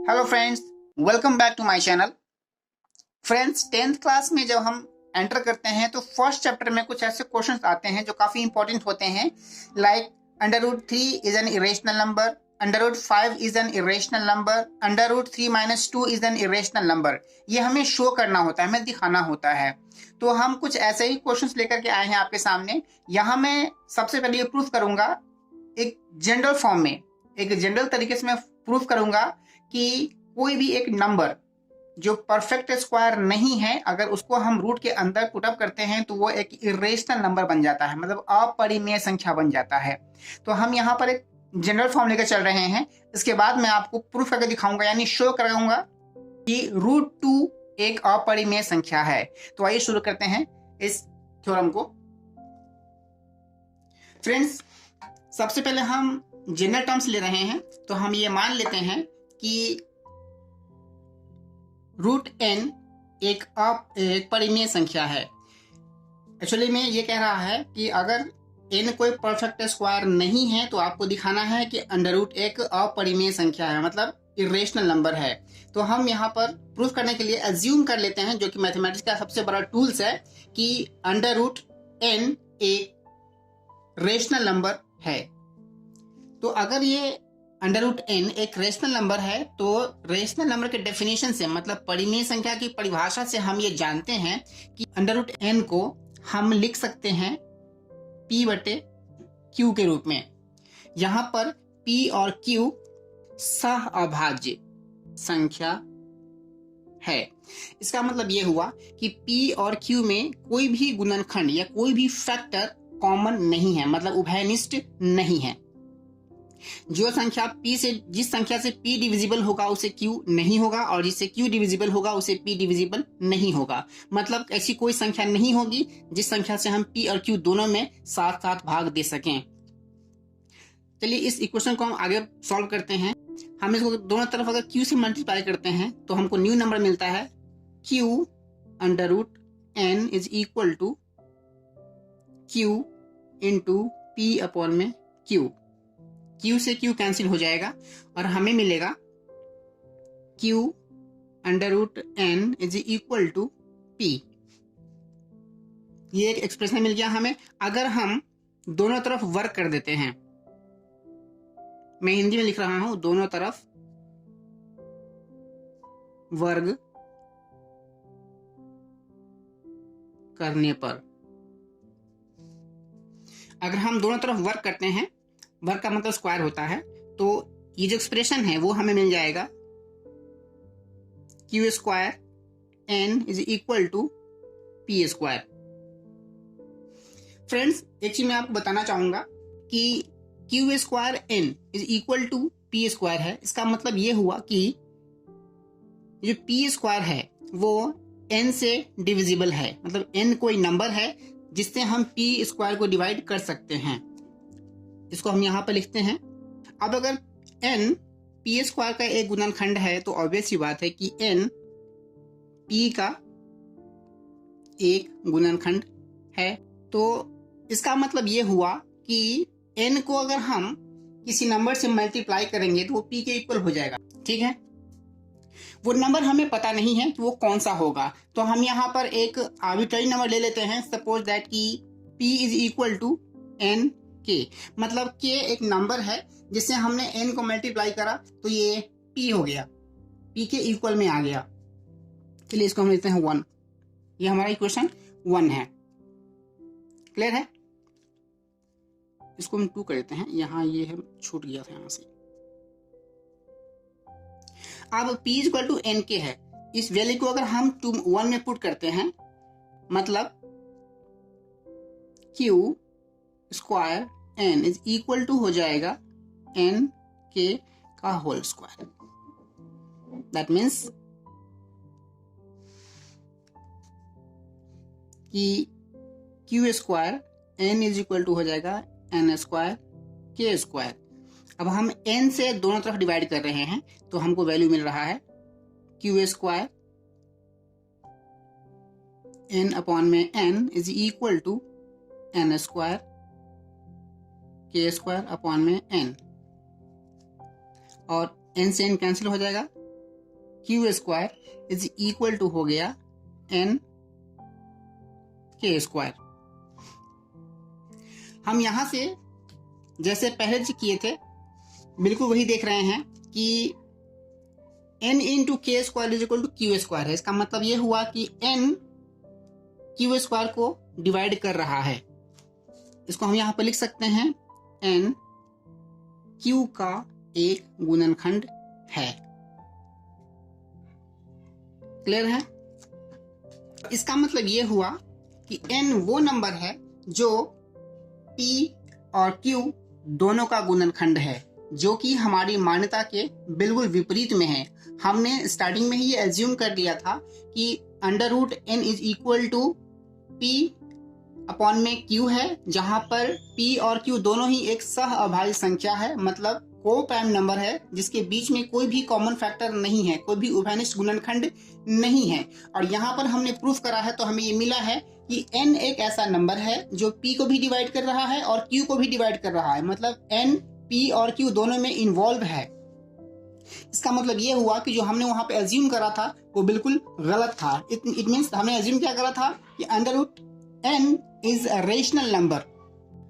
Hello friends, welcome back to my channel. Friends, 10th class में जब हम enter करते हैं तो फर्स्ट चैप्टर में कुछ ऐसे क्वेश्चंस आते हैं जो काफी इंपॉर्टेंट होते हैं। Like √3 is an irrational number, √5 is an irrational number, √3 - 2 is an irrational number. ये हमें शो करना होता है, हमें दिखाना होता है। तो हम कुछ ऐसे ही क्वेश्चंस लेकर के आए हैं आपके सामने। यहाँ मैं सबसे पहले ये प्रूफ करूंगा एक जनरल फॉर्म में, एक जनरल तरीके से मैं प्रूफ करूंगा कि कोई भी एक नंबर जो परफेक्ट स्क्वायर नहीं है, अगर उसको हम रूट के अंदर पुटअप करते हैं तो वो एक इरेशनल नंबर बन जाता है, मतलब अपरिमेय संख्या बन जाता है। तो हम यहाँ पर एक जनरल फॉर्म लेकर चल रहे हैं। इसके बाद मैं आपको प्रूफ करके दिखाऊंगा, यानी शो कराऊंगा कि √2 एक अपरिमेय संख्या है। तो आइए शुरू करते हैं इस थ्योरम को। फ्रेंड्स, सबसे पहले हम जनरल टर्म्स ले रहे हैं, तो हम ये मान लेते हैं कि √n एक परिमेय संख्या है। एक्चुअली में ये कह रहा है कि अगर n कोई परफेक्ट स्क्वायर नहीं है तो आपको दिखाना है कि √1 एक अपरिमेय संख्या है, मतलब इरेशनल नंबर है। तो हम यहाँ पर प्रूफ करने के लिए एज्यूम कर लेते हैं, जो कि मैथमेटिक्स का सबसे बड़ा टूल्स है, कि √n एक रेशनल नंबर है। तो अगर ये √n एक रेशनल नंबर है तो रेशनल नंबर के डेफिनेशन से, मतलब परिमेय संख्या की परिभाषा से हम ये जानते हैं कि √n को हम लिख सकते हैं p/q के रूप में। यहाँ पर p और q सहअभाज्य संख्या है। इसका मतलब ये हुआ कि p और q में कोई भी गुणनखंड या कोई भी फैक्टर कॉमन नहीं है, मतलब उभयनिष्ठ नहीं है। जो संख्या p से, जिस संख्या से p डिविजिबल होगा उसे q नहीं होगा, और जिससे q डिविजिबल होगा उसे p डिविजिबल नहीं होगा। मतलब ऐसी कोई संख्या नहीं होगी जिस संख्या से हम p और q दोनों में साथ साथ भाग दे सकें। चलिए इस इक्वेशन को हम आगे सॉल्व करते हैं। हम इसको दोनों तरफ अगर q से मल्टीप्लाई करते हैं तो हमको न्यू नंबर मिलता है q √n is equal to q into p/q। q से q कैंसिल हो जाएगा और हमें मिलेगा q √n is equal to p। ये एक एक्सप्रेशन मिल गया हमें। अगर हम दोनों तरफ वर्क कर देते हैं, मैं हिंदी में लिख रहा हूं, दोनों तरफ वर्ग करने पर, अगर हम दोनों तरफ वर्क करते हैं, वर्क का मतलब स्क्वायर होता है, तो ये जो एक्सप्रेशन है वो हमें मिल जाएगा q² n is equal to p²। Friends, एक चीज मैं आपको बताना चाहूंगा कि q² n is equal to p² है। इसका मतलब ये हुआ कि जो p² है वो n से डिविजिबल है, मतलब n कोई नंबर है जिससे हम p² को डिवाइड कर सकते हैं। इसको हम यहाँ पर लिखते हैं। अब अगर n p² का एक गुणनखंड है तो ऑब्वियस सी बात है कि n p का एक गुणनखंड है। तो इसका मतलब ये हुआ कि n को अगर हम किसी नंबर से मल्टीप्लाई करेंगे तो वो p के इक्वल हो जाएगा। ठीक है, वो नंबर हमें पता नहीं है कि वो कौन सा होगा, तो हम यहाँ पर एक आर्बिट्ररी नंबर ले लेते हैं। सपोज दैट कि p is equal to n k, मतलब k एक नंबर है जिससे हमने n को मल्टीप्लाई करा तो ये p हो गया, p के इक्वल में आ गया। चलिए इसको हम लेते हैं 1। ये हमारा इक्वेशन 1 है। क्लियर है? इसको हम 2 कर देते हैं, यहाँ ये हम छूट गया था यहाँ से। अब p इक्वल टू n के है, इस वैल्यू को अगर हम 1 में पुट करते हैं, मतलब q² n is equal to हो जाएगा n k का होल स्क्वायर। दैट मीन्स कि q² n is equal to हो जाएगा n² k²। अब हम n से दोनों तरफ डिवाइड कर रहे हैं तो हमको वैल्यू मिल रहा है q² n/n is equal to n² k² n, और n से n कैंसिल हो जाएगा Q square is equal to हो गया एन के स्क्वायर। हम यहां से जैसे पहले जो किए थे बिल्कुल वही देख रहे हैं कि n into K square is equal to Q square है। इसका मतलब ये हुआ कि n क्यू स्क्वायर को डिवाइड कर रहा है। इसको हम यहां पर लिख सकते हैं n q का एक गुणनखंड है। क्लियर है? इसका मतलब ये हुआ कि n वो नंबर है जो p और q दोनों का गुणनखंड है, जो कि हमारी मान्यता के बिल्कुल विपरीत में है। हमने स्टार्टिंग में ही ये एज्यूम कर लिया था कि under root N is equal to P upon में क्यू है, जहां पर पी और क्यू दोनों ही एक सह अभाज्य संख्या है, मतलब को प्राइम नंबर है जिसके बीच में कोई भी कॉमन फैक्टर नहीं है, कोई भी उभयनिष्ठ गुणनखंड नहीं है। और यहाँ पर हमने प्रूफ करा है तो हमें ये मिला है कि n एक ऐसा नंबर है जो p को भी डिवाइड कर रहा है और q को भी डिवाइड कर रहा है, मतलब n p और q दोनों में इन्वॉल्व है। इसका मतलब ये हुआ कि जो हमने वहां पे एज्यूम करा था वो बिल्कुल गलत था। इट मींस हमने एज्यूम क्या करा था कि under root n is a rational number.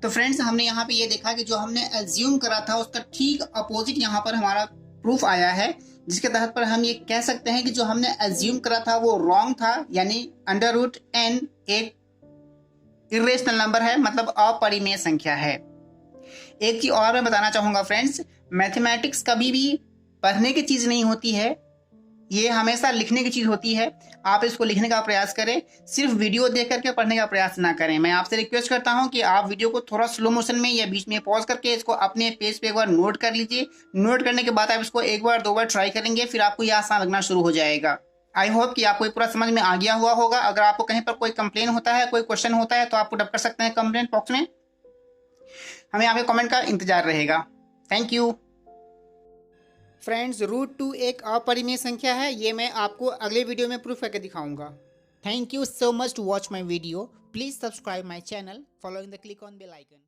तो फ्रेंड्स, हमने यहाँ पे ये देखा कि जो हमने एज्यूम करा था उसका ठीक अपोजिट यहाँ पर हमारा प्रूफ आया है, जिसके तहत पर हम ये कह सकते हैं कि जो हमने एज्यूम करा था वो रॉन्ग था, यानी अंडर रूट n एक इरेशनल नंबर है, मतलब अपरिमेय संख्या है। एक चीज और मैं बताना चाहूंगा फ्रेंड्स, मैथमेटिक्स कभी भी पढ़ने की चीज नहीं होती है, ये हमेशा लिखने की चीज होती है। आप इसको लिखने का प्रयास करें, सिर्फ वीडियो देख करके पढ़ने का प्रयास ना करें। मैं आपसे रिक्वेस्ट करता हूं कि आप वीडियो को थोड़ा स्लो मोशन में या बीच में पॉज करके इसको अपने पेज पे एक बार नोट कर लीजिए। नोट करने के बाद आप इसको एक बार दो बार ट्राई करेंगे, फिर आपको यह आसान लगना शुरू हो जाएगा। आई होप कि आपको पूरा समझ में आ गया हुआ होगा। अगर आपको कहीं पर कोई कंप्लेन होता है, कोई क्वेश्चन होता है, तो आप पुट अप कर सकते हैं कमेंट बॉक्स में। हमें आपके कमेंट का इंतजार रहेगा। Thank you friends. रूट 2 एक अपरिमेय संख्या है, ये मैं आपको अगले वीडियो में प्रूफ करके दिखाऊंगा। Thank you so much to watch my video. Please subscribe my channel, following the click on bell icon.